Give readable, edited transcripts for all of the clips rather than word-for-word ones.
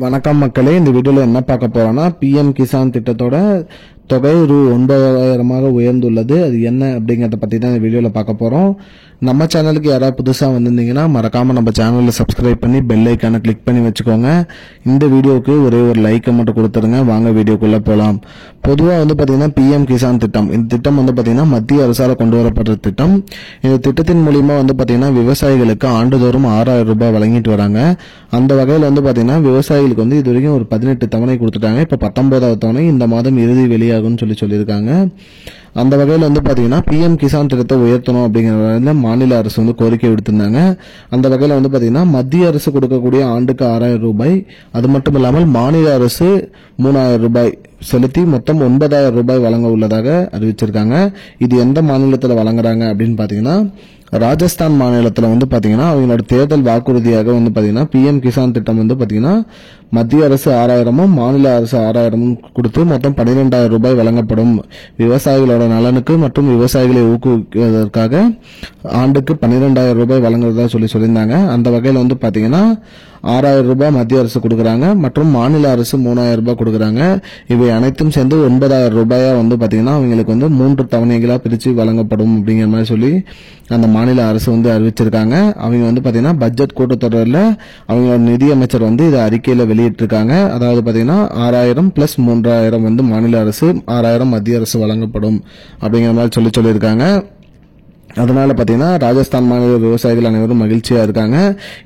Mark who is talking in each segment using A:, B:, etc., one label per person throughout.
A: வணக்கம் மக்களே, இந்த வீடியோல என்ன பார்க்க போறோம்னா PM கிசான் திட்டத்தோட தொகை ரூ 9,000 உயர்ந்துள்ளது. அது என்ன அப்படிங்கறத பத்தி தான் இந்த வீடியோல பார்க்க போறோம். நம்ம சேனலுக்கு யாராவது புதுசா வந்திருந்தீங்கன்னா மறக்காம நம்ம சேனலை சப்ஸ்கிரைப் பண்ணி பெல் ஐகானை கிளிக் பண்ணி வச்சுக்கோங்க. இந்த வீடியோக்கு ஒரே ஒரு லைக்கை மட்டும் கொடுத்துருங்க. வாங்க வீடியோக்குள்ள போலாம். பொதுவா பாத்தீங்கன்னா PM கிசான் திட்டம், இந்த திட்டம் பாத்தீங்கன்னா மத்திய அரசால கொண்டு வரப்பட்ட திட்டம். இந்த திட்டத்தின் மூலியமா பாத்தீங்கன்னா விவசாயிகளுக்கு ஆண்டுதோறும் 6,000 ரூபாய் வழங்கிட்டு வராங்க. அந்த வகையில் பாத்தீங்கன்னா விவசாயிகளுக்கு இது வரைக்கும் ஒரு 18 தவணை கொடுத்துட்டாங்க. இப்ப 19வது தவணை இந்த மாதம் இறுதி வெளியாகும் சொல்லியிருக்காங்க. அந்த வகையில் பாத்தீங்கன்னா PM கிசான் திட்டத்தை உயர்த்தணும் அப்படிங்கிற மாநில அரசு கோரிக்கை விடுத்திருந்தாங்க. அந்த வகையில் பாத்தீங்கன்னா மத்திய அரசு கொடுக்கக்கூடிய ஆண்டுக்கு 6,000 ரூபாய், அது மட்டும் இல்லாமல் மாநில அரசு 3,000 ரூபாய் செலுத்தி மொத்தம் 9,000 ரூபாய் வழங்க உள்ளதாக அறிவிச்சிருக்காங்க. இது எந்த மாநிலத்தில் வழங்குறாங்க அப்படின்னு பாத்தீங்கன்னா ராஜஸ்தான் மாநிலத்தில் பாத்தீங்கன்னா அவங்களோட தேர்தல் வாக்குறுதியாக பாத்தீங்கன்னா PM கிசான் திட்டம் பாத்தீங்கன்னா மத்திய அரசு 6,000 மாநில அரசு 6,000 கொடுத்து மொத்தம் 12,000 ரூபாய் வழங்கப்படும். விவசாயிகளோட நலனுக்கு மற்றும் விவசாயிகளை ஊக்குவிப்பதற்காக ஆண்டுக்கு 12,000 ரூபாய் வழங்குறதா சொல்லியிருந்தாங்க. அந்த வகையில் பாத்தீங்கன்னா 6,000 ரூபாய் மத்திய அரசு கொடுக்கறாங்க மற்றும் மாநில அரசு 3,000 ரூபாய் கொடுக்கறாங்க. இவை அனைத்தும் சேர்ந்து 9,000 ரூபாயா பாத்தீங்கன்னா அவங்களுக்கு 3 தவணைகளா பிரிச்சு வழங்கப்படும் அப்படிங்கிற மாதிரி சொல்லி அந்த மாநில அரசு அறிவிச்சிருக்காங்க. அவங்க பாத்தீங்கன்னா பட்ஜெட் கூட்டத்தொடரில் அவங்களோட நிதியமைச்சர் இதை அறிக்கையில வெளியிட்டிருக்காங்க. அதாவது பாத்தீங்கன்னா 6,000 பிளஸ் 3,000 மாநில அரசு, 6,000 மத்திய அரசு வழங்கப்படும் அப்படிங்கிற மாதிரி சொல்லியிருக்காங்க. அதனால பாத்தீங்கன்னா ராஜஸ்தான் மாநில விவசாயிகள் அனைவரும் மகிழ்ச்சியா இருக்காங்க.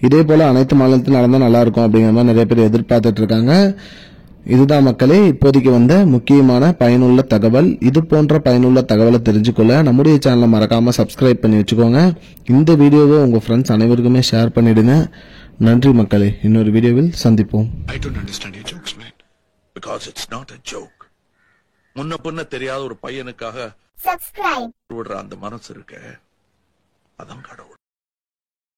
A: இதே போல அனைத்து மாநிலத்திலும் நடந்தா நல்லா இருக்கும் அப்படிங்கிற மாதிரி நிறைய பேர் எதிர்பார்த்துட்டு இருக்காங்க. இதுதான் மக்களே இப்போதைக்கு முக்கியமான பயனுள்ள தகவல். இது போன்ற பயனுள்ள தகவலை தெரிஞ்சுக்கொள்ள நம்முடைய சேனலை மறக்காம சப்ஸ்கிரைப் பண்ணி வச்சுக்கோங்க. இந்த வீடியோவை உங்க ஃப்ரெண்ட்ஸ் அனைவருக்குமே ஷேர் பண்ணிடுங்க. நன்றி மக்களே, இன்னொரு வீடியோவில் சந்திப்போம்.
B: I don't understand your jokes, man. Because it's not a joke. முன்ன பின்ன தெரியாத ஒரு பையனுக்காக
C: subscribe
B: விடுற அந்த மனசு இருக்க, அதான் கடவுள்.